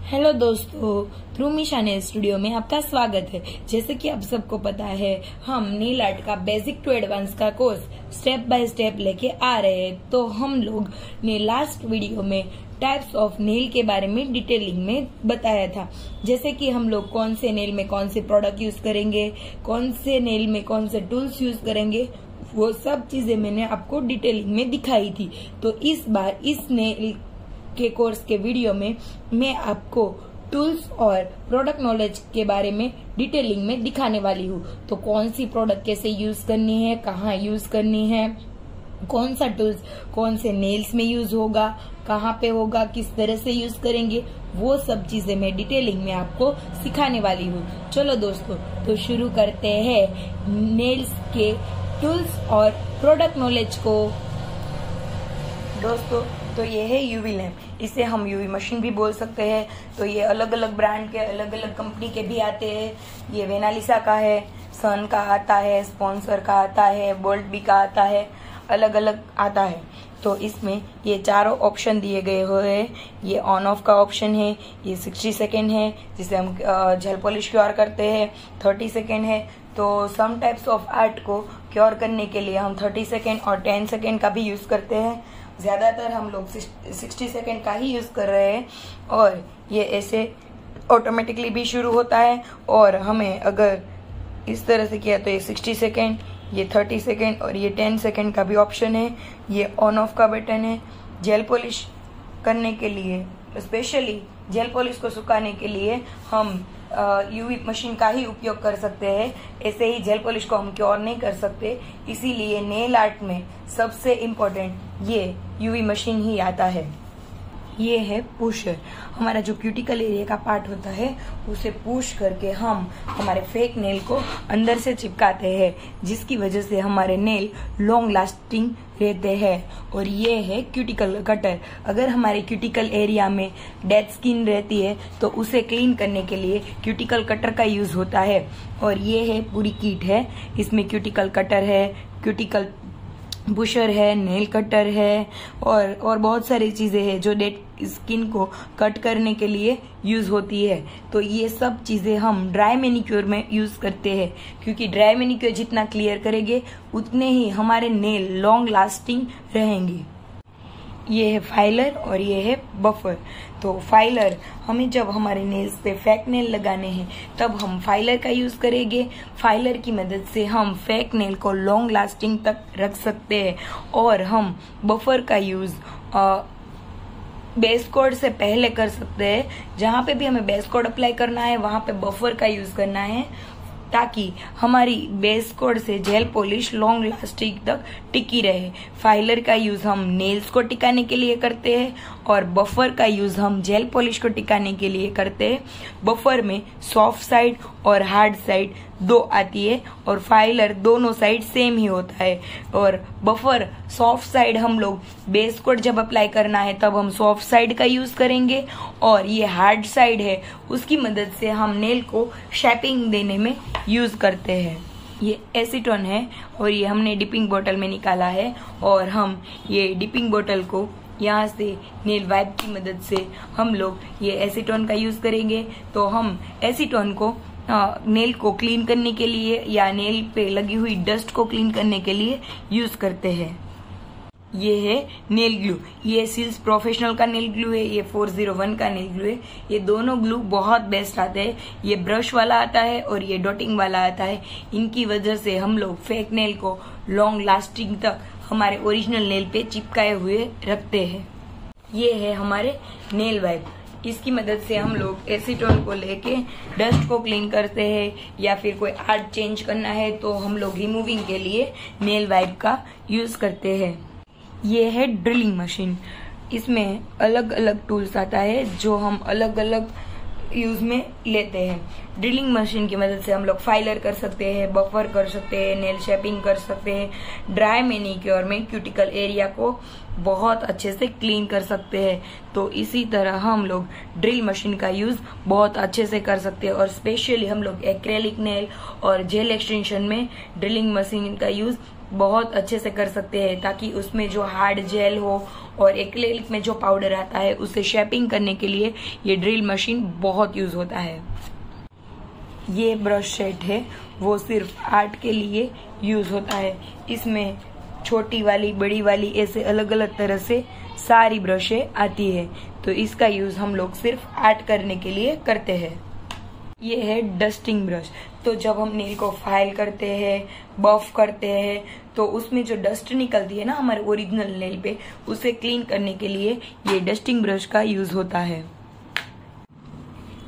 Hello दोस्तों, through Misha nail studio में आपका स्वागत है। जैसे कि आप सबको पता है, हम नेल आर्ट का बेसिक टू एडवांस का कोर्स स्टेप बाय स्टेप लेके आ रहे हैं। तो हम लोग ने लास्ट वीडियो में टाइप्स ऑफ नेल के बारे में डिटेलिंग में बताया था। जैसे कि हम लोग कौन से नेल में कौन से प्रोडक्ट यूज करेंगे, कौन से नेल में कौन से टूल्स यूज करेंगे, वो सब चीजें मैंने आपको डिटेलिंग में दिखाई थी। तो इस बार इस नेल के कोर्स के वीडियो में मैं आपको टूल्स और प्रोडक्ट नॉलेज के बारे में डिटेलिंग में दिखाने वाली हूँ। तो कौन सी प्रोडक्ट कैसे यूज करनी है, कहाँ यूज करनी है, कौन सा टूल्स कौन से नेल्स में यूज होगा, कहाँ पे होगा, किस तरह से यूज करेंगे, वो सब चीजें मैं डिटेलिंग में आपको सिखाने वाली हूँ। चलो दोस्तों, तो शुरू करते हैं नेल्स के टूल्स और प्रोडक्ट नॉलेज को। दोस्तों, तो ये है यूवी लैम्प। इसे हम यूवी मशीन भी बोल सकते हैं। तो ये अलग अलग ब्रांड के, अलग अलग कंपनी के भी आते हैं। ये वेनालिसा का है, सन का आता है, स्पॉन्सर का आता है, बोल्ट बी का आता है, अलग अलग आता है। तो इसमें ये चारों ऑप्शन दिए गए हुए हैं। ये ऑन ऑफ का ऑप्शन है, ये 60 सेकेंड है जिसे हम जेल पॉलिश क्योर करते हैं, 30 सेकेंड है। तो सम टाइप्स ऑफ आर्ट को क्योर करने के लिए हम 30 सेकेंड और 10 सेकेंड का भी यूज करते हैं। ज्यादातर हम लोग 60 सेकेंड का ही यूज कर रहे हैं। और ये ऐसे ऑटोमेटिकली भी शुरू होता है, और हमें अगर इस तरह से किया तो ये 60 सेकेंड, ये 30 सेकेंड और ये 10 सेकेंड का भी ऑप्शन है। ये ऑन ऑफ का बटन है। जेल पॉलिश करने के लिए, स्पेशली जेल पॉलिश को सुखाने के लिए हम यूवी मशीन का ही उपयोग कर सकते हैं। ऐसे ही जेल पॉलिश को हम क्योर नहीं कर सकते, इसीलिए नेल आर्ट में सबसे इम्पोर्टेंट ये यूवी मशीन ही आता है। ये है पुशर। हमारा जो क्यूटिकल एरिया का पार्ट होता है उसे पुश करके हम हमारे फेक नेल को अंदर से चिपकाते हैं, जिसकी वजह से हमारे नेल लॉन्ग लास्टिंग रहते हैं। और ये है क्यूटिकल कटर। अगर हमारे क्यूटिकल एरिया में डेड स्किन रहती है तो उसे क्लीन करने के लिए क्यूटिकल कटर का यूज होता है। और ये है पूरी किट है। इसमें क्यूटिकल कटर है, क्यूटिकल बुशर है, नेल कटर है और बहुत सारी चीजें हैं जो डेड स्किन को कट करने के लिए यूज होती है। तो ये सब चीजें हम ड्राई मैनिक्योर में यूज करते हैं, क्योंकि ड्राई मैनिक्योर जितना क्लियर करेंगे उतने ही हमारे नेल लॉन्ग लास्टिंग रहेंगे। ये है फाइलर और ये है बफर। तो फाइलर हमें जब हमारे नेल्स पे फेक नेल लगाने हैं तब हम फाइलर का यूज करेंगे। फाइलर की मदद से हम फेक नेल को लॉन्ग लास्टिंग तक रख सकते हैं। और हम बफर का यूज बेस कोड से पहले कर सकते हैं। जहां पे भी हमें बेस कोड अप्लाई करना है वहां पे बफर का यूज करना है, ताकि हमारी बेस कोड से जेल पॉलिश लॉन्ग लास्टिंग तक टिकी रहे। फाइलर का यूज हम नेल्स को टिकाने के लिए करते हैं और बफर का यूज हम जेल पॉलिश को टिकाने के लिए करते हैं। बफर में सॉफ्ट साइड और हार्ड साइड दो आती है, और फाइलर दोनों साइड सेम ही होता है। और बफर सॉफ्ट साइड हम लोग बेस कोड जब अप्लाई करना है तब हम सॉफ्ट साइड का यूज करेंगे, और ये हार्ड साइड है उसकी मदद से हम नेल को शेपिंग देने में यूज करते हैं। ये एसीटोन है और ये हमने डिपिंग बोतल में निकाला है, और हम ये डिपिंग बोतल को यहाँ से नेल वाइप की मदद से हम लोग ये एसीटोन का यूज करेंगे। तो हम एसीटोन को नेल को क्लीन करने के लिए या नेल पे लगी हुई डस्ट को क्लीन करने के लिए यूज करते हैं। ये है नेल ग्लू। ये सील्स प्रोफेशनल का नेल ग्लू है, ये 401 का नेल ग्लू है। ये दोनों ग्लू बहुत बेस्ट आते हैं। ये ब्रश वाला आता है और ये डॉटिंग वाला आता है। इनकी वजह से हम लोग फेक नेल को लॉन्ग लास्टिंग तक हमारे ओरिजिनल नेल पे चिपकाए हुए रखते हैं। ये है हमारे नेल वाइप। इसकी मदद से हम लोग एसीटोन को लेके डस्ट को क्लीन करते हैं, या फिर कोई आर्ट चेंज करना है तो हम लोग रिमूविंग के लिए नेल वाइप का यूज करते हैं। ये है ड्रिलिंग मशीन। इसमें अलग अलग टूल्स आता है जो हम अलग अलग यूज में लेते हैं। ड्रिलिंग मशीन की मदद से हम लोग फाइलर कर सकते हैं, बफर कर सकते हैं, नेल शेपिंग कर सकते हैं, ड्राई मैनिक्योर में क्यूटिकल एरिया को बहुत अच्छे से क्लीन कर सकते हैं। तो इसी तरह हम लोग ड्रिल मशीन का यूज बहुत अच्छे से कर सकते हैं। और स्पेशली हम लोग एक्रेलिक नेल और जेल एक्सटेंशन में ड्रिलिंग मशीन का यूज बहुत अच्छे से कर सकते हैं, ताकि उसमें जो हार्ड जेल हो और एक्रेलिक में जो पाउडर आता है उसे शेपिंग करने के लिए ये ड्रिल मशीन बहुत यूज होता है। ये ब्रश सेट है वो सिर्फ आर्ट के लिए यूज होता है। इसमें छोटी वाली, बड़ी वाली, ऐसे अलग अलग तरह से सारी ब्रशें आती है। तो इसका यूज हम लोग सिर्फ आर्ट करने के लिए करते हैं। ये है डस्टिंग ब्रश। तो जब हम नेल को फाइल करते हैं, बफ करते हैं, तो उसमें जो डस्ट निकलती है ना हमारे ओरिजिनल नेल पे, उसे क्लीन करने के लिए ये डस्टिंग ब्रश का यूज होता है।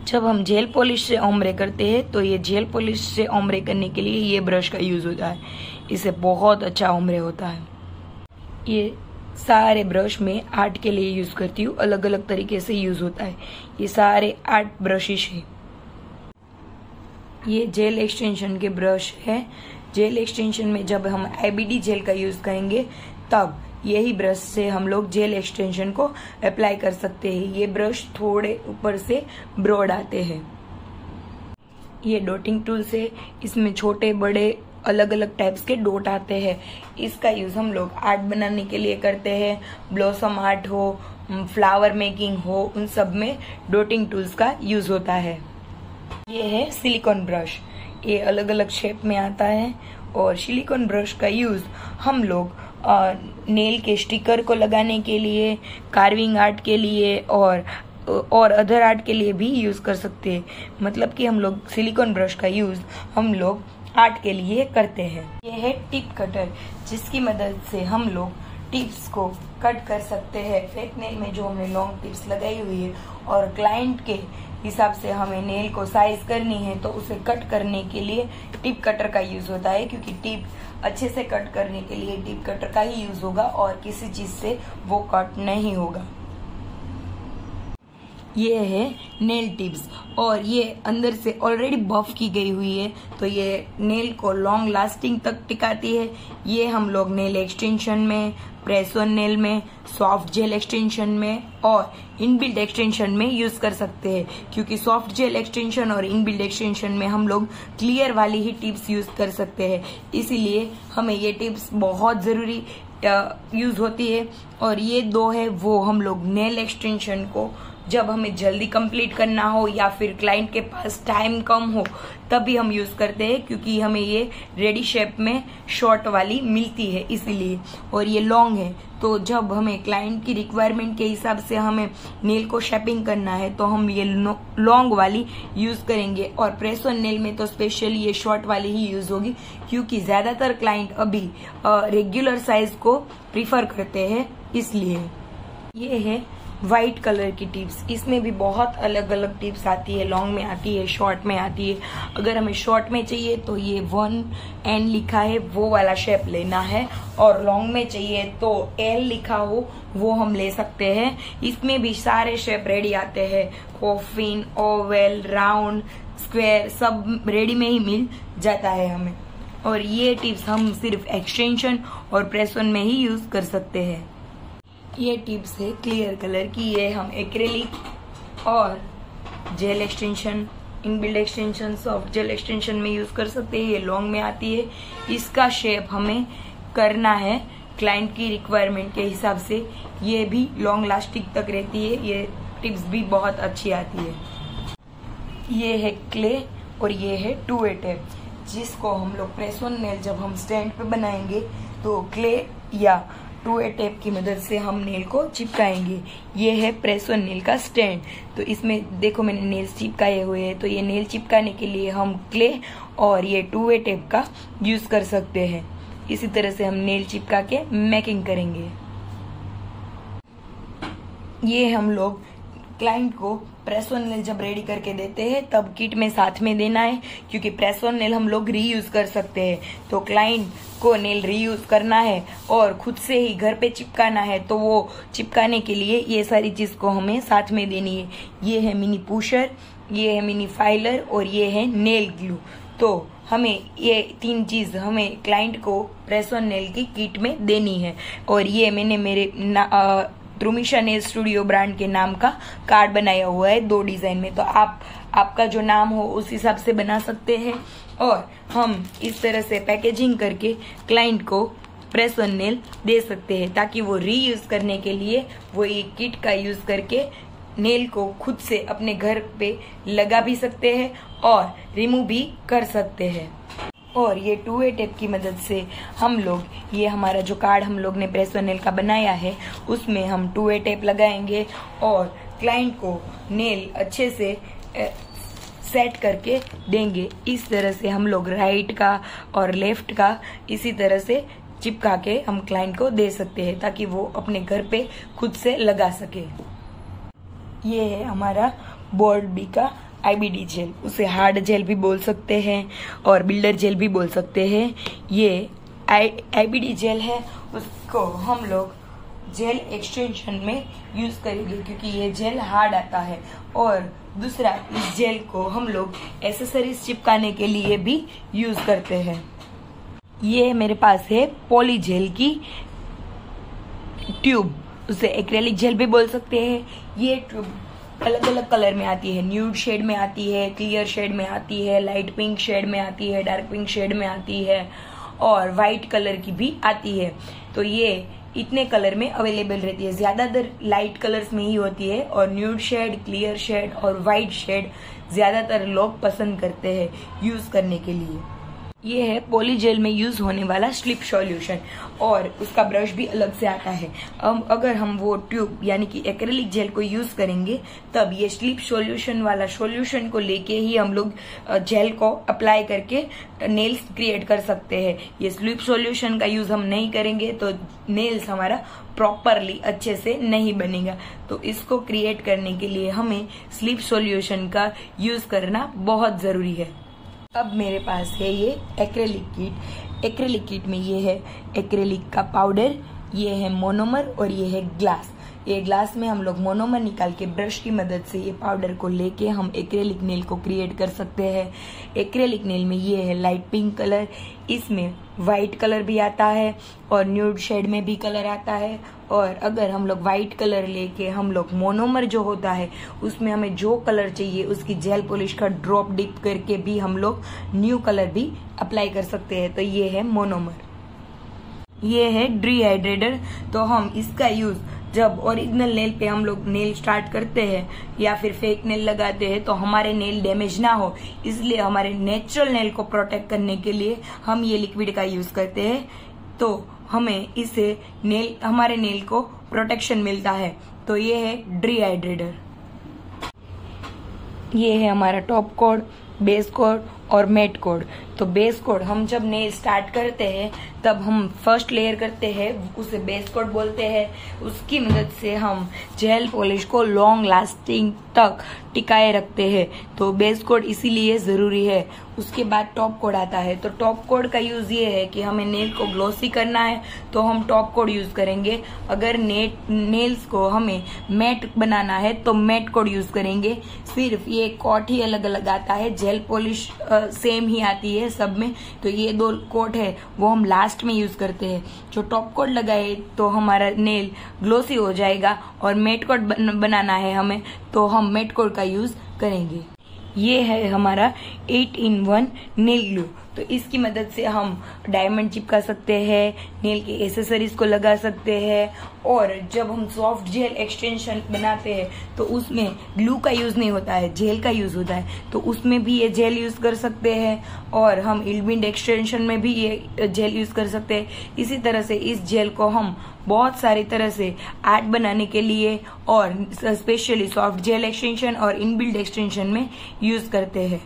जब हम जेल पॉलिश से ओम्ब्रे करते हैं तो ये जेल पॉलिश से ओम्ब्रे करने के लिए ये ब्रश का यूज होता है। इससे बहुत अच्छा ओम्ब्रे होता है। ये सारे ब्रश में आर्ट के लिए यूज करती हूँ, अलग अलग तरीके से यूज होता है। ये सारे आर्ट ब्रशिश है। ये जेल एक्सटेंशन के ब्रश है। जेल एक्सटेंशन में जब हम आईबीडी जेल का यूज करेंगे तब यही ब्रश से हम लोग जेल एक्सटेंशन को अप्लाई कर सकते हैं। ये ब्रश थोड़े ऊपर से ब्रॉड आते हैं। ये डॉटिंग टूल से, इसमें छोटे बड़े अलग अलग टाइप्स के डॉट आते हैं। इसका यूज हम लोग आर्ट बनाने के लिए करते हैं। ब्लॉसम आर्ट हो, फ्लावर मेकिंग हो, उन सब में डॉटिंग टूल्स का यूज होता है। ये है सिलिकॉन ब्रश। ये अलग अलग शेप में आता है और सिलिकॉन ब्रश का यूज हम लोग नेल के स्टिकर को लगाने के लिए, कार्विंग आर्ट के लिए और अदर आर्ट के लिए भी यूज कर सकते हैं। मतलब कि हम लोग सिलिकॉन ब्रश का यूज हम लोग आर्ट के लिए करते हैं। ये है टिप कटर, जिसकी मदद से हम लोग टिप्स को कट कर सकते हैं। फेक नेल में जो हमने लॉन्ग टिप्स लगाई हुई है और क्लाइंट के हिसाब से हमें नेल को साइज करनी है तो उसे कट करने के लिए टिप कटर का यूज होता है, क्योंकि टिप अच्छे से कट करने के लिए टिप कटर का ही यूज होगा और किसी चीज से वो कट नहीं होगा। ये है नेल टिप्स और ये अंदर से ऑलरेडी बफ की गई हुई है, तो ये नेल को लॉन्ग लास्टिंग तक टिकाती है। ये हम लोग नेल एक्सटेंशन में, प्रेस ऑन नेल में, सॉफ्ट जेल एक्सटेंशन में और इनबिल्ट एक्सटेंशन में यूज कर सकते हैं, क्योंकि सॉफ्ट जेल एक्सटेंशन और इनबिल्ट एक्सटेंशन में हम लोग क्लियर वाली ही टिप्स यूज कर सकते हैं। इसीलिए हमें ये टिप्स बहुत जरूरी यूज होती है। और ये दो है वो हम लोग नेल एक्सटेंशन को जब हमें जल्दी कंप्लीट करना हो या फिर क्लाइंट के पास टाइम कम हो तभी हम यूज करते हैं, क्योंकि हमें ये रेडी शेप में शॉर्ट वाली मिलती है इसीलिए। और ये लॉन्ग है, तो जब हमें क्लाइंट की रिक्वायरमेंट के हिसाब से हमें नेल को शेपिंग करना है तो हम ये लॉन्ग वाली यूज करेंगे। और प्रेस ऑन नेल में तो स्पेशली ये शॉर्ट वाली ही यूज होगी, क्योंकि ज्यादातर क्लाइंट अभी रेगुलर साइज को प्रीफर करते हैं, इसलिए। ये है व्हाइट कलर की टिप्स। इसमें भी बहुत अलग अलग टिप्स आती है, लॉन्ग में आती है, शॉर्ट में आती है। अगर हमें शॉर्ट में चाहिए तो ये 1N लिखा है वो वाला शेप लेना है, और लॉन्ग में चाहिए तो L लिखा हो वो हम ले सकते हैं। इसमें भी सारे शेप रेडी आते हैं, कॉफिन, ओवल, राउंड, स्क्वायर, सब रेडी में ही मिल जाता है हमें। और ये टिप्स हम सिर्फ एक्सटेंशन और प्रेस ऑन में ही यूज कर सकते हैं। ये टिप्स है क्लियर कलर की। ये हम एक्रेलिक और gel extension, inbuilt extension, soft gel extension में यूज कर सकते हैं। ये लॉन्ग में आती है। इसका शेप हमें करना है क्लाइंट की रिक्वायरमेंट के हिसाब से। ये भी लॉन्ग लास्टिंग तक रहती है। ये टिप्स भी बहुत अच्छी आती है। ये है क्ले और ये है 2A टेप, जिसको हम लोग प्रेस ऑन नेल जब हम स्टैंड पे बनाएंगे तो क्ले या 2A टेप की मदद से हम नेल को चिपकाएंगे। ये है प्रेस ऑन नेल का स्टैंड। तो इसमें देखो मैंने नेल्स चिपकाए हुए हैं, तो ये नेल चिपकाने के लिए हम क्ले और ये 2A टेप का यूज कर सकते हैं। इसी तरह से हम नेल चिपका के मेकिंग करेंगे। ये हम लोग क्लाइंट को प्रेस ऑन नेल जब रेडी करके देते हैं तब किट में साथ में देना है, क्योंकि प्रेस ऑन नेल हम लोग रीयूज कर सकते हैं। तो क्लाइंट को नेल रीयूज करना है और खुद से ही घर पे चिपकाना है, तो वो चिपकाने के लिए ये सारी चीज को हमें साथ में देनी है। ये है मिनी पुशर, ये है मिनी फाइलर और ये है नेल ग्लू। तो हमें ये 3 चीज हमें क्लाइंट को प्रेस ऑन नेल की किट में देनी है। और ये मैंने मेरे त्रुमिशा नेल स्टूडियो ब्रांड के नाम का कार्ड बनाया हुआ है 2 डिजाइन में। तो आपका जो नाम हो उस हिसाब से बना सकते हैं। और हम इस तरह से पैकेजिंग करके क्लाइंट को प्रेस ऑन नेल दे सकते हैं, ताकि वो रीयूज करने के लिए वो ये किट का यूज करके नेल को खुद से अपने घर पे लगा भी सकते हैं और रिमूव भी कर सकते हैं। और ये 2A टेप की मदद से हम लोग, ये हमारा जो कार्ड हम लोग ने प्रेस ऑन नेल का बनाया है उसमें हम 2A टेप लगाएंगे और क्लाइंट को नेल अच्छे से सेट करके देंगे। इस तरह से हम लोग राइट का और लेफ्ट का इसी तरह से चिपका के हम क्लाइंट को दे सकते हैं, ताकि वो अपने घर पे खुद से लगा सके। ये है हमारा बोल्ड बी का IBD जेल, उसे हार्ड जेल भी बोल सकते हैं और बिल्डर जेल भी बोल सकते हैं। ये IBD जेल है, उसको हम लोग जेल एक्सटेंशन में यूज करेंगे क्योंकि ये जेल हार्ड आता है। और दूसरा, इस जेल को हम लोग एसेसरीज चिपकाने के लिए भी यूज करते हैं। ये मेरे पास है पॉली जेल की ट्यूब, उसे एक्रेलिक जेल भी बोल सकते हैं। ये ट्यूब अलग अलग कलर में आती है, न्यूड शेड में आती है, क्लियर शेड में आती है, लाइट पिंक शेड में आती है, डार्क पिंक शेड में आती है और वाइट कलर की भी आती है। तो ये इतने कलर में अवेलेबल रहती है, ज्यादातर लाइट कलर्स में ही होती है और न्यूड शेड, क्लियर शेड और वाइट शेड ज्यादातर लोग पसंद करते हैं यूज करने के लिए। ये है पॉली जेल में यूज होने वाला स्लिप सॉल्यूशन और उसका ब्रश भी अलग से आता है। अब अगर हम वो ट्यूब यानी कि एक्रेलिक जेल को यूज करेंगे तब ये स्लिप सॉल्यूशन वाला सॉल्यूशन को लेके ही हम लोग जेल को अप्लाई करके नेल्स क्रिएट कर सकते हैं। ये स्लिप सॉल्यूशन का यूज हम नहीं करेंगे तो नेल्स हमारा प्रॉपरली अच्छे से नहीं बनेगा। तो इसको क्रिएट करने के लिए हमें स्लिप सॉल्यूशन का यूज करना बहुत जरूरी है। अब मेरे पास है ये एक्रेलिक किट। एक्रेलिक किट में ये है एक्रेलिक का पाउडर, ये है मोनोमर और ये है ग्लास। ये ग्लास में हम लोग मोनोमर निकाल के ब्रश की मदद से ये पाउडर को लेके हम एक्रेलिक नेल को क्रिएट कर सकते हैं। एक्रेलिक नेल में ये है लाइट पिंक कलर, इसमें वाइट कलर भी आता है और न्यूड शेड में भी कलर आता है। और अगर हम लोग वाइट कलर लेके हम लोग मोनोमर जो होता है उसमें हमें जो कलर चाहिए उसकी जेल पॉलिश का ड्रॉप डिप करके भी हम लोग न्यू कलर भी अप्लाई कर सकते हैं। तो ये है मोनोमर। ये है डिहाइड्रेटर। तो हम इसका यूज जब ओरिजिनल नेल पे हम लोग नेल स्टार्ट करते हैं या फिर फेक नेल लगाते हैं तो हमारे नेल डैमेज ना हो, इसलिए हमारे नेचुरल नेल को प्रोटेक्ट करने के लिए हम ये लिक्विड का यूज करते हैं। तो हमें इससे हमारे नेल को प्रोटेक्शन मिलता है। तो ये है डिहाइड्रेटर। ये है हमारा टॉप कोड, बेस कोड और मैट कोड। तो बेस कोड हम जब नेल स्टार्ट करते हैं तब हम फर्स्ट लेयर करते हैं, उसे बेस कोड बोलते हैं। उसकी मदद से हम जेल पॉलिश को लॉन्ग लास्टिंग तक टिकाए रखते हैं। तो बेस कोड इसीलिए जरूरी है। उसके बाद टॉप कोड आता है। तो टॉप कोड का यूज ये है कि हमें नेल को ग्लोसी करना है तो हम टॉप कोड यूज करेंगे। अगर नेल्स को हमें मैट बनाना है तो मैट कोड यूज करेंगे। सिर्फ ये कोट ही अलग अलग आता है, जेल पॉलिश सेम ही आती है सब में। तो ये 2 कोट है वो हम लास्ट में यूज करते हैं। जो टॉप कोट लगाए तो हमारा नेल ग्लोसी हो जाएगा और मैट कोट बनाना है हमें तो हम मैट कोट का यूज करेंगे। ये है हमारा 8-in-1 नेल ग्लू। तो इसकी मदद से हम डायमंड चिपका सकते हैं, नेल के एसेसरीज को लगा सकते हैं। और जब हम सॉफ्ट जेल एक्सटेंशन बनाते हैं तो उसमें ग्लू का यूज नहीं होता है, जेल का यूज होता है। तो उसमें भी ये जेल यूज कर सकते हैं और हम इल्बिंड एक्सटेंशन में भी ये जेल यूज कर सकते हैं। इसी तरह से इस जेल को हम बहुत सारी तरह से आर्ट बनाने के लिए और स्पेशली सॉफ्ट जेल एक्सटेंशन और इनबिल्ड एक्सटेंशन में यूज करते हैं।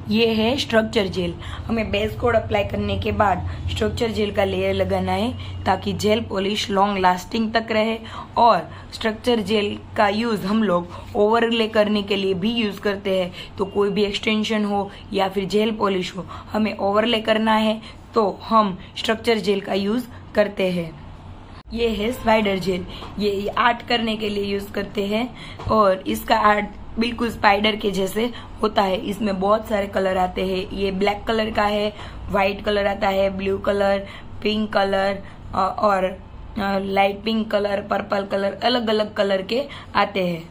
ये है स्ट्रक्चर जेल। हमें बेस कोड अप्लाई करने के बाद स्ट्रक्चर जेल का लेयर लगाना है ताकि जेल पॉलिश लॉन्ग लास्टिंग तक रहे। और स्ट्रक्चर जेल का यूज हम लोग ओवरले करने के लिए भी यूज करते हैं। तो कोई भी एक्सटेंशन हो या फिर जेल पॉलिश हो, हमें ओवरले करना है तो हम स्ट्रक्चर जेल का यूज करते हैं। ये है स्पाइडर जेल। ये आर्ट करने के लिए यूज करते हैं और इसका आर्ट बिल्कुल स्पाइडर के जैसे होता है। इसमें बहुत सारे कलर आते हैं। ये ब्लैक कलर का है, व्हाइट कलर आता है, ब्लू कलर, पिंक कलर और light pink colour, purple colour, अलग अलग कलर के आते हैं।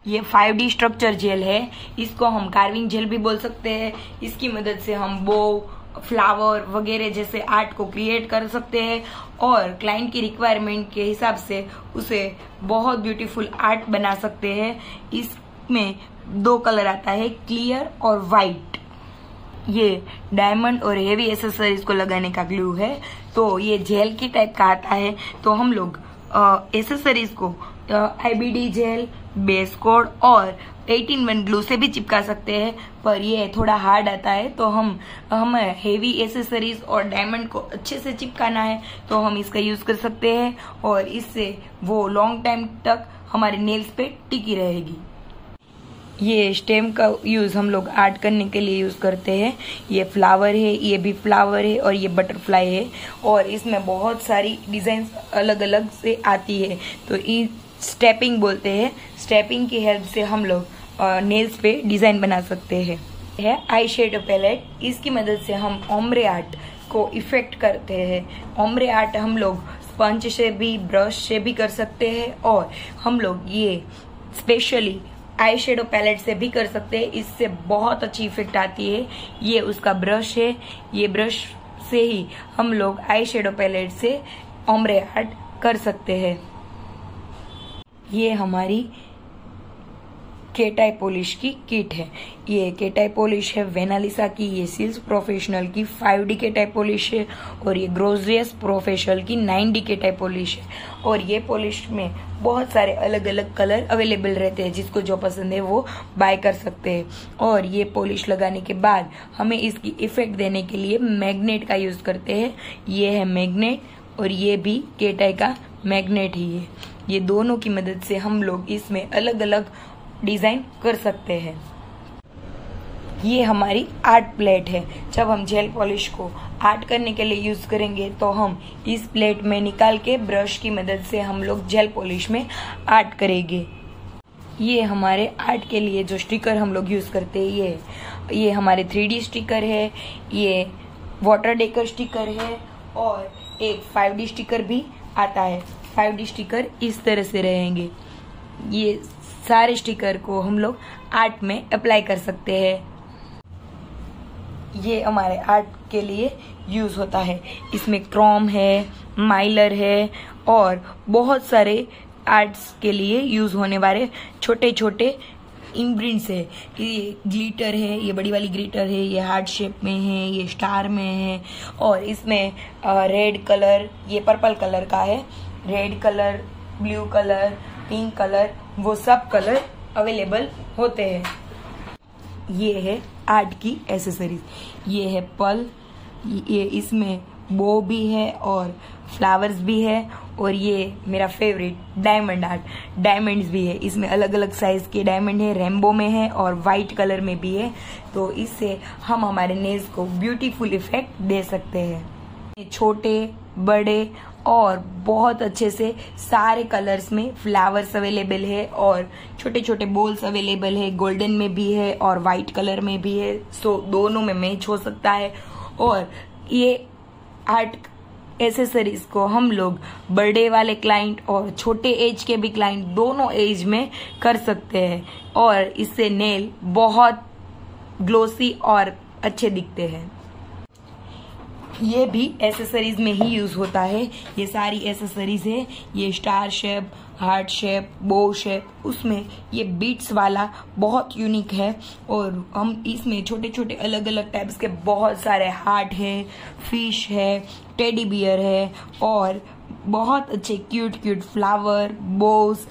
ये 5D स्ट्रक्चर जेल है, इसको हम कार्विंग जेल भी बोल सकते हैं। इसकी मदद से हम बो, फ्लावर वगैरह जैसे आर्ट को क्रिएट कर सकते हैं और क्लाइंट की रिक्वायरमेंट के हिसाब से उसे बहुत ब्यूटीफुल आर्ट बना सकते हैं। इसमें 2 कलर आता है, क्लियर और वाइट। ये डायमंड और हेवी एसेसरीज को लगाने का ग्लू है, तो ये जेल की टाइप का आता है। तो हम लोग एसेसरीज को IBD जेल, बेस कोड और 18-1 ग्लू से भी चिपका सकते हैं, पर ये थोड़ा हार्ड आता है। तो हमें हेवी एसेसरीज और डायमंड को अच्छे से चिपकाना है तो हम इसका यूज कर सकते हैं और इससे वो लॉन्ग टाइम तक हमारे नेल्स पे टिकी रहेगी। ये स्टेम का यूज हम लोग आर्ट करने के लिए यूज करते हैं। ये फ्लावर है, ये भी फ्लावर है और ये बटरफ्लाई है और इसमें बहुत सारी डिजाइन अलग अलग से आती है। तो ये स्टेपिंग बोलते हैं। स्टेपिंग की हेल्प से हम लोग नेल्स पे डिजाइन बना सकते हैं। है आई शेडो पैलेट, इसकी मदद से हम ओम्ब्रे आर्ट को इफेक्ट करते हैं। ओम्ब्रे आर्ट हम लोग स्पंज से भी, ब्रश से भी कर सकते हैं और हम लोग ये स्पेशली आई शेडो पैलेट से भी कर सकते हैं। इससे बहुत अच्छी इफेक्ट आती है। ये उसका ब्रश है, ये ब्रश से ही हम लोग आई शेडो पैलेट से ओम्ब्रे आर्ट कर सकते हैं। ये हमारी केटाई पॉलिश की किट है। ये केटाई पॉलिश है वेनालिसा की, ये सिल्स प्रोफेशनल की 5D केटाई पॉलिश है और ये ग्रोजियस प्रोफेशनल की 9D केटाई पॉलिश है। और ये पॉलिश में बहुत सारे अलग अलग कलर अवेलेबल रहते हैं, जिसको जो पसंद है वो बाय कर सकते हैं। और ये पॉलिश लगाने के बाद हमें इसकी इफेक्ट देने के लिए मैग्नेट का यूज करते हैं। ये है मैग्नेट और ये भी केटाई का मैग्नेट ही है। ये दोनों की मदद से हम लोग इसमें अलग अलग डिजाइन कर सकते हैं। ये हमारी आर्ट प्लेट है। जब हम जेल पॉलिश को आर्ट करने के लिए यूज करेंगे तो हम इस प्लेट में निकाल के ब्रश की मदद से हम लोग जेल पॉलिश में आर्ट करेंगे। ये हमारे आर्ट के लिए जो स्टिकर हम लोग यूज करते हैं, ये हमारे 3D स्टिकर है, ये वाटर डेकर स्टिकर है और एक 5D स्टिकर भी आता है। 5D स्टिकर इस तरह से रहेंगे। ये सारे स्टिकर को हम लोग आर्ट में अप्लाई कर सकते हैं। ये हमारे आर्ट के लिए यूज होता है। इसमें क्रोम है, माइलर है और बहुत सारे आर्ट्स के लिए यूज होने वाले छोटे छोटे इम्प्रिंट्स है। ये ग्लिटर है, ये बड़ी वाली ग्लिटर है, ये हार्ट शेप में है, ये स्टार में है और इसमें रेड कलर, ये पर्पल कलर का है। Red colour, blue colour, pink colour, वो सब कलर अवेलेबल होते हैं। ये है आर्ट की एसेसरीज। ये है पल, ये इसमें बो भी है और फ्लावर्स भी है और ये मेरा फेवरेट डायमंड आर्ट, डायमंड्स भी है। इसमें अलग अलग साइज के डायमंड है, रेनबो में है और वाइट कलर में भी है। तो इससे हम हमारे नेल्स को ब्यूटीफुल इफेक्ट दे सकते हैं। छोटे बड़े और बहुत अच्छे से सारे कलर्स में फ्लावर्स अवेलेबल है और छोटे छोटे बोल्स अवेलेबल है। गोल्डन में भी है और वाइट कलर में भी है, सो दोनों में मैच हो सकता है। और ये आर्ट एसेसरीज को हम लोग बड़े वाले क्लाइंट और छोटे एज के भी क्लाइंट दोनों एज में कर सकते हैं और इससे नेल बहुत ग्लोसी और अच्छे दिखते हैं। ये भी एसेसरीज में ही यूज होता है। ये सारी एसेसरीज है। ये स्टार शेप, हार्ट शेप, बो शेप, उसमें ये बीट्स वाला बहुत यूनिक है और हम इसमें छोटे छोटे अलग अलग टाइप्स के बहुत सारे हार्ट है, फिश है, टेडी बियर है और बहुत अच्छे क्यूट क्यूट फ्लावर, बोस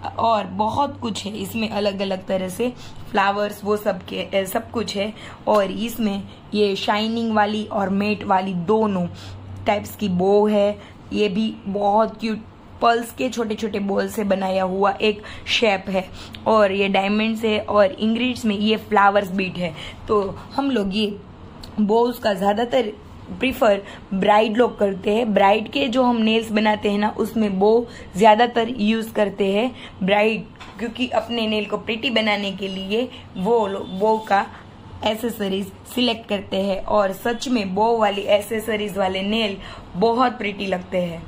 और बहुत कुछ है। इसमें अलग अलग तरह से फ्लावर्स वो सब कुछ है और इसमें ये शाइनिंग वाली और मेट वाली दोनों टाइप्स की बो है। ये भी बहुत क्यूट पल्स के छोटे छोटे बॉल से बनाया हुआ एक शेप है और ये डायमंड्स है और इंग्रेडिएंट्स में ये फ्लावर्स बीट है। तो हम लोग ये बोल्स का ज्यादातर प्रीफर ब्राइड लोग करते हैं। ब्राइड के जो हम नेल्स बनाते हैं ना, उसमें बो ज्यादातर यूज करते हैं ब्राइड, क्योंकि अपने नेल को प्रिटी बनाने के लिए वो बो का एसेसरीज सिलेक्ट करते हैं और सच में बो वाली एसेसरीज वाले नेल बहुत प्रिटी लगते हैं।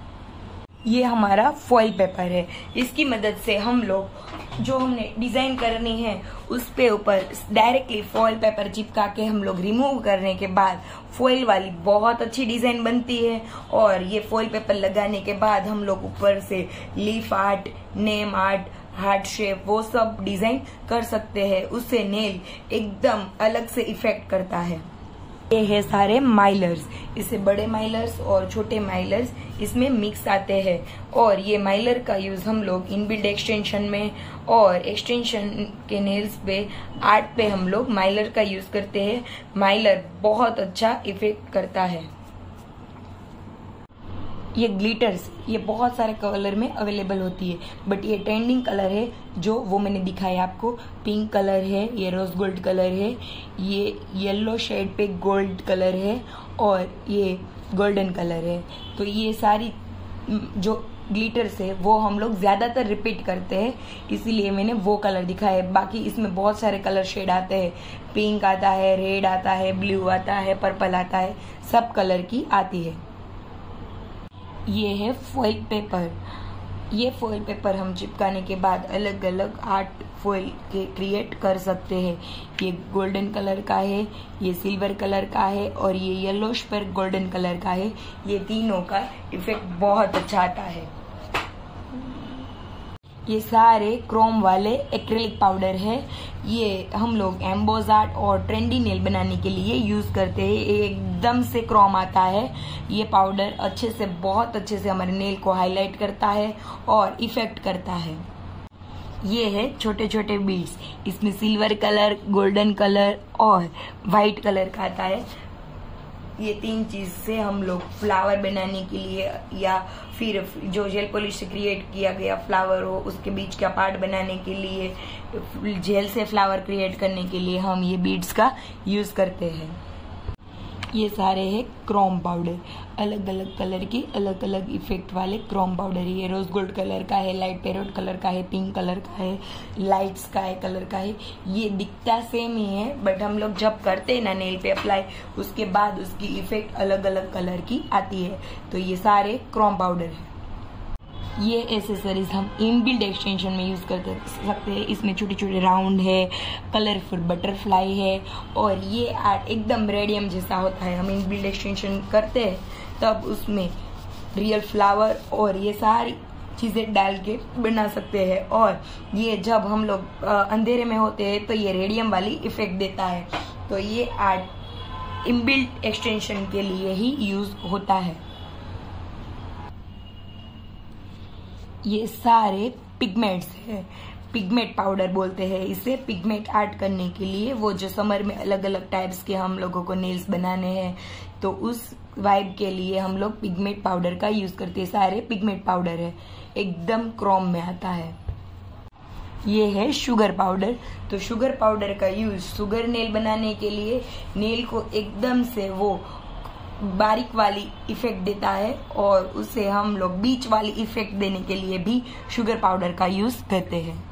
ये हमारा फॉइल पेपर है। इसकी मदद से हम लोग जो हमने डिजाइन करनी है उस पे ऊपर डायरेक्टली फॉइल पेपर चिपका के हम लोग रिमूव करने के बाद फॉइल वाली बहुत अच्छी डिजाइन बनती है। और ये फॉइल पेपर लगाने के बाद हम लोग ऊपर से leaf art, name art, heart shape वो सब डिजाइन कर सकते हैं। उससे नेल एकदम अलग से इफेक्ट करता है। ये है सारे माइलर्स, इससे बड़े माइलर्स और छोटे माइलर्स इसमें मिक्स आते हैं। और ये माइलर का यूज हम लोग इनबिल्ट एक्सटेंशन में और एक्सटेंशन के नेल्स पे आर्ट पे हम लोग माइलर का यूज करते हैं। माइलर बहुत अच्छा इफेक्ट करता है। ये ग्लिटर्स ये बहुत सारे कलर में अवेलेबल होती है, बट ये ट्रेंडिंग कलर है जो वो मैंने दिखाया आपको। पिंक कलर है, ये रोज गोल्ड कलर है, ये येलो शेड पे गोल्ड कलर है और ये गोल्डन कलर है। तो ये सारी जो ग्लिटर्स है वो हम लोग ज्यादातर रिपीट करते हैं, इसीलिए मैंने वो कलर दिखाया है। बाकी इसमें बहुत सारे कलर शेड आते हैं, पिंक आता है, रेड आता है, ब्लू आता है, पर्पल आता है, सब कलर की आती है। ये है फॉइल पेपर। ये फॉइल पेपर हम चिपकाने के बाद अलग अलग आर्ट फॉइल के क्रिएट कर सकते हैं। ये गोल्डन कलर का है, ये सिल्वर कलर का है और ये येलोश पर गोल्डन कलर का है। ये तीनों का इफेक्ट बहुत अच्छा आता है। ये सारे क्रोम वाले एक्रेलिक पाउडर है। ये हम लोग एम्बोज आर्ट और ट्रेंडी नेल बनाने के लिए यूज करते हैं। एकदम से क्रोम आता है। ये पाउडर अच्छे से बहुत अच्छे से हमारे नेल को हाईलाइट करता है और इफेक्ट करता है। ये है छोटे छोटे बीड्स, इसमें सिल्वर कलर, गोल्डन कलर और व्हाइट कलर का आता है। ये तीन चीज से हम लोग फ्लावर बनाने के लिए या फिर जो जेल पॉलिश से क्रिएट किया गया फ्लावर हो उसके बीच का पार्ट बनाने के लिए, जेल से फ्लावर क्रिएट करने के लिए हम ये बीड्स का यूज करते हैं। ये सारे है क्रोम पाउडर, अलग अलग कलर की अलग अलग इफेक्ट वाले क्रोम पाउडर। ये रोज गोल्ड कलर का है, लाइट पैरोट कलर का है, पिंक कलर का है, लाइट स्काई कलर का है। ये दिखता सेम ही है, बट हम लोग जब करते हैं ना नेल पे अप्लाई, उसके बाद उसकी इफेक्ट अलग अलग कलर की आती है। तो ये सारे क्रोम पाउडर है। ये एसेसरीज हम इनबिल्ट एक्सटेंशन में यूज कर सकते हैं। इसमें छोटे छोटे राउंड है, कलरफुल बटरफ्लाई है और ये आर्ट एकदम रेडियम जैसा होता है। हम इनबिल्ट एक्सटेंशन करते हैं तब उसमें रियल फ्लावर और ये सारी चीजें डाल के बना सकते हैं। और ये जब हम लोग अंधेरे में होते हैं तो ये रेडियम वाली इफेक्ट देता है। तो ये आर्ट इनबिल्ट एक्सटेंशन के लिए ही यूज होता है। ये सारे पिगमेंट्स है, पिगमेंट पाउडर बोलते हैं इसे। पिगमेंट आर्ट करने के लिए वो जो समर में अलग अलग टाइप्स के हम लोगों को नेल्स बनाने हैं तो उस वाइब के लिए हम लोग पिगमेंट पाउडर का यूज करते हैं। सारे पिगमेंट पाउडर है, एकदम क्रोम में आता है। ये है शुगर पाउडर। तो शुगर पाउडर का यूज शुगर नेल बनाने के लिए नेल को एकदम से वो बारीक वाली इफेक्ट देता है और उसे हम लोग बीच वाली इफेक्ट देने के लिए भी शुगर पाउडर का यूज करते हैं।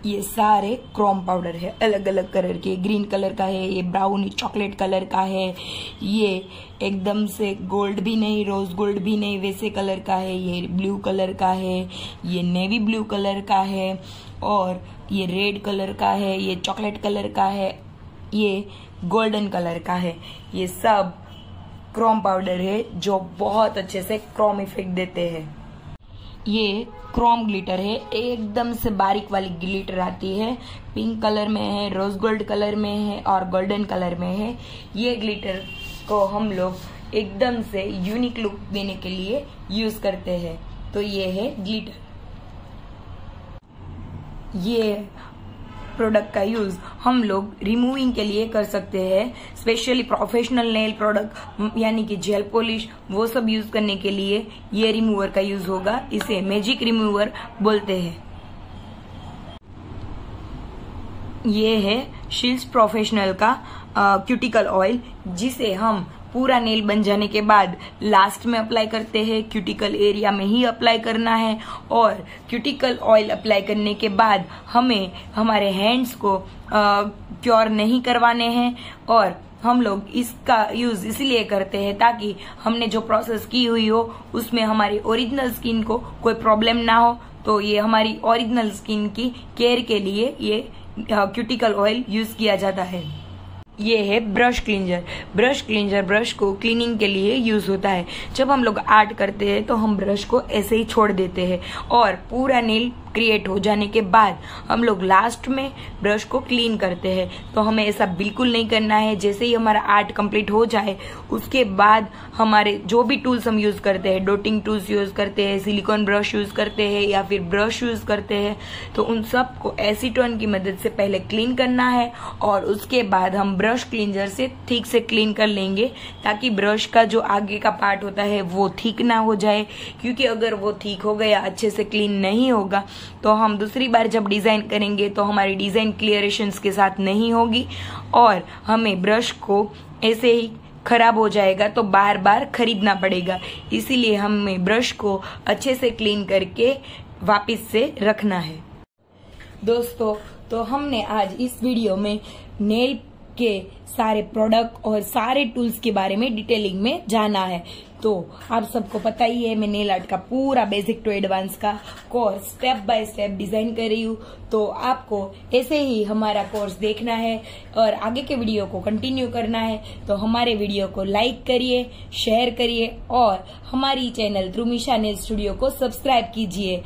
ये सारे क्रोम पाउडर है, अलग अलग कलर के। ग्रीन कलर का है, ये ब्राउन चॉकलेट कलर का है, ये एकदम से गोल्ड भी नहीं, रोज गोल्ड भी नहीं, वैसे कलर का है। ये ब्लू कलर का है, ये नेवी ब्लू कलर का है और ये रेड कलर का है, ये चॉकलेट कलर का है, ये गोल्डन कलर का है। ये सब क्रोम पाउडर है जो बहुत अच्छे से क्रोम इफेक्ट देते हैं। ये क्रोम ग्लिटर है, एकदम से बारीक वाली ग्लिटर आती है। पिंक कलर में है, रोज गोल्ड कलर में है और गोल्डन कलर में है। ये ग्लिटर को हम लोग एकदम से यूनिक लुक देने के लिए यूज करते हैं। तो ये है ग्लिटर। ये प्रोडक्ट का यूज हम लोग रिमूविंग के लिए कर सकते हैं, स्पेशली प्रोफेशनल नेल प्रोडक्ट यानी कि जेल पॉलिश वो सब यूज करने के लिए ये रिमूवर का यूज होगा। इसे मैजिक रिमूवर बोलते हैं। ये है शिल्स प्रोफेशनल का क्यूटिकल ऑयल, जिसे हम पूरा नेल बन जाने के बाद लास्ट में अप्लाई करते हैं। क्यूटिकल एरिया में ही अप्लाई करना है और क्यूटिकल ऑयल अप्लाई करने के बाद हमें हमारे हैंड्स को क्योर नहीं करवाने हैं और हम लोग इसका यूज इसलिए करते हैं ताकि हमने जो प्रोसेस की हुई हो उसमें हमारी ओरिजिनल स्किन को कोई प्रॉब्लम ना हो। तो ये हमारी ओरिजिनल स्किन की केयर के लिए ये क्यूटिकल ऑयल यूज किया जाता है। ये है brush cleanser. Brush cleanser brush को क्लीनिंग के लिए यूज होता है। जब हम लोग आर्ट करते हैं तो हम ब्रश को ऐसे ही छोड़ देते हैं और पूरा नेल क्रिएट हो जाने के बाद हम लोग लास्ट में ब्रश को क्लीन करते हैं। तो हमें ऐसा बिल्कुल नहीं करना है। जैसे ही हमारा आर्ट कंप्लीट हो जाए उसके बाद हमारे जो भी टूल्स हम यूज करते हैं, डॉटिंग टूल्स यूज करते हैं, सिलिकॉन ब्रश यूज करते हैं या फिर ब्रश यूज करते हैं, तो उन सब को एसीटोन की मदद से पहले क्लीन करना है और उसके बाद हम ब्रश क्लींजर से ठीक से क्लीन कर लेंगे ताकि ब्रश का जो आगे का पार्ट होता है वो ठीक ना हो जाए। क्योंकि अगर वो ठीक हो गया, अच्छे से क्लीन नहीं होगा, तो हम दूसरी बार जब डिजाइन करेंगे तो हमारी डिजाइन क्लियरेशंस के साथ नहीं होगी और हमें ब्रश को ऐसे ही खराब हो जाएगा तो बार बार खरीदना पड़ेगा। इसीलिए हमें ब्रश को अच्छे से क्लीन करके वापस से रखना है। दोस्तों, तो हमने आज इस वीडियो में नेल के सारे प्रोडक्ट और सारे टूल्स के बारे में डिटेलिंग में जाना है। तो आप सबको पता ही है, मैं नेल आर्ट का पूरा बेसिक टू एडवांस का course step by step design कर रही हूँ। तो आपको ऐसे ही हमारा कोर्स देखना है और आगे के वीडियो को कंटिन्यू करना है तो हमारे वीडियो को लाइक करिए, शेयर करिए और हमारी चैनल त्रुमिशा नेल स्टूडियो को सब्सक्राइब कीजिए।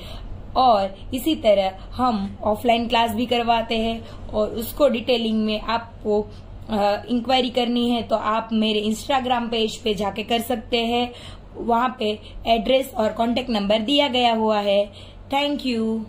और इसी तरह हम ऑफलाइन क्लास भी करवाते हैं और उसको डिटेलिंग में आपको इंक्वायरी करनी है तो आप मेरे इंस्टाग्राम पेज पे जाके कर सकते हैं। वहाँ पे एड्रेस और कॉन्टेक्ट नंबर दिया गया हुआ है। Thank you.